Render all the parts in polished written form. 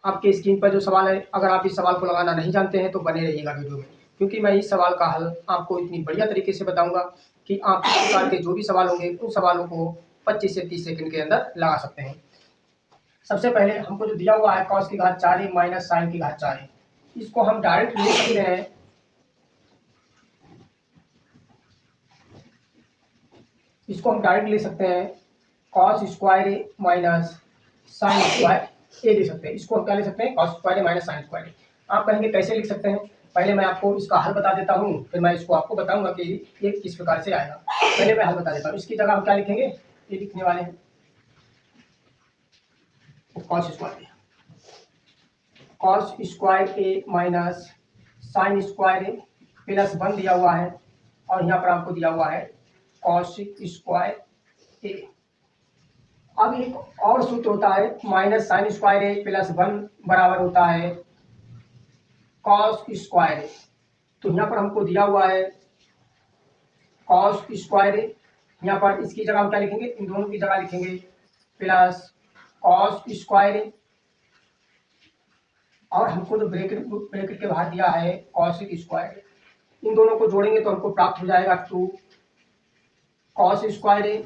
आपके स्क्रीन पर जो सवाल है, अगर आप इस सवाल को लगाना नहीं जानते हैं तो बने रहिएगा वीडियो में, क्योंकि मैं इस सवाल का हल आपको इतनी बढ़िया तरीके से बताऊंगा कि आप इस प्रकार के जो भी सवाल होंगे उन सवालों को 25 से 30 सेकंड के अंदर लगा सकते हैं। सबसे पहले हमको जो दिया हुआ है cos की घात 4 माइनस साइन की घात 4, इसको हम डायरेक्ट लिख सकते हैं cos स्क्वायर ए माइनस साइन स्क्वायर ए लिख सकते हैं। इसको हम क्या लिख सकते हैं, cos स्क्वायर ए माइनस साइन स्क्वायर ए। आप कहेंगे कैसे लिख सकते हैं, पहले मैं आपको इसका हल बता देता हूँ, फिर मैं इसको आपको बताऊंगा कि ये किस प्रकार से आएगा। पहले मैं हल बता देता हूँ। इसकी जगह हम क्या लिखेंगे, ये लिखने वाले हैं cos स्क्वायर ए माइनस साइन स्क्वायर ए प्लस 1 दिया हुआ है, और यहाँ पर आपको दिया हुआ है cos स्क्वायर ए। अब एक और सूत्र होता है माइनस साइन स्क्वायर ए प्लस 1 बराबर होता है cos स्क्वायर ए। तो यहाँ पर हमको दिया हुआ है cos स्क्वायर ए, यहाँ पर इसकी जगह हम क्या लिखेंगे, इन दोनों की जगह लिखेंगे प्लस cos स्क्वायर ए, और हमको जो ब्रैकेट के बाहर दिया है cos स्क्वायर ए। इन दोनों को जोड़ेंगे तो हमको प्राप्त हो जाएगा 2 cos स्क्वायर ए।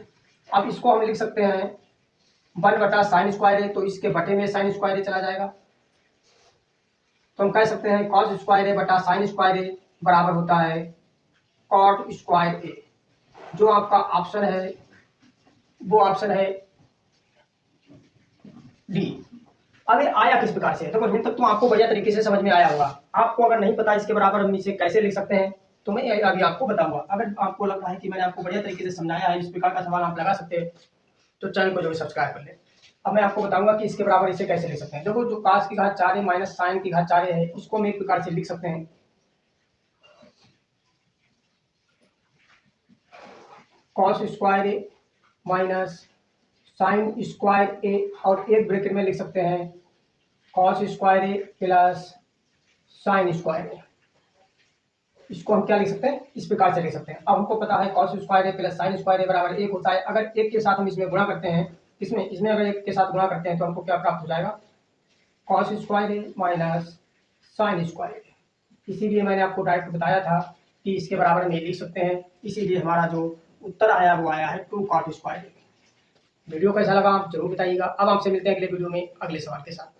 अब इसको हम लिख सकते हैं 1 बटा साइन स्क्वायर ए, तो इसके बटे में साइन स्क्वायर ए चला जाएगा, तो हम कह सकते हैं cos स्क्वायर ए बटा साइन स्क्वायर ए बराबर होता है cot स्क्वायर ए। जो आपका ऑप्शन है वो ऑप्शन है डी। अब ये आया किस प्रकार से, देखो तो तक तो आपको बढ़िया तरीके से समझ में आया होगा। आपको अगर नहीं पता इसके बराबर हम इसे कैसे लिख सकते हैं तो मैं अभी आपको बताऊंगा। अगर आपको लग रहा है कि मैंने आपको बढ़िया तरीके से समझाया है, इस प्रकार का सवाल आप लगा सकते हैं, तो चैनल को जो सब्सक्राइब कर लें। अब मैं आपको बताऊंगा कि इसके बराबर इसे कैसे लिख सकते हैं। देखो जो cos की घात 4 माइनस साइन की घात 4 है, इसको हम एक प्रकार से लिख सकते हैं cos स्क्वायर ए माइनस साइन स्क्वायर ए, और एक ब्रैकेट में लिख सकते हैं cos स्क्वायर ए प्लस साइन स्क्वायर ए। इसको हम क्या लिख सकते हैं, इस प्रकार से लिख सकते हैं। अब हमको पता है cos स्क्वायर ए प्लस साइन स्क्वायर ए बराबर 1 होता है। अगर एक के साथ हम इसमें गुणा करते हैं, इसमें अगर एक के साथ गुणा करते हैं तो हमको क्या प्राप्त हो जाएगा, cos स्क्वायर ए माइनस साइन स्क्वायर ए। इसीलिए मैंने आपको डायरेक्ट बताया था कि इसके बराबर में लिख सकते हैं, इसीलिए हमारा जो उत्तर आया वो आया है 2 cot स्क्वायर ए। वीडियो कैसा लगा आप जरूर बताइएगा। अब आपसे मिलते हैं अगले वीडियो में अगले सवाल के साथ।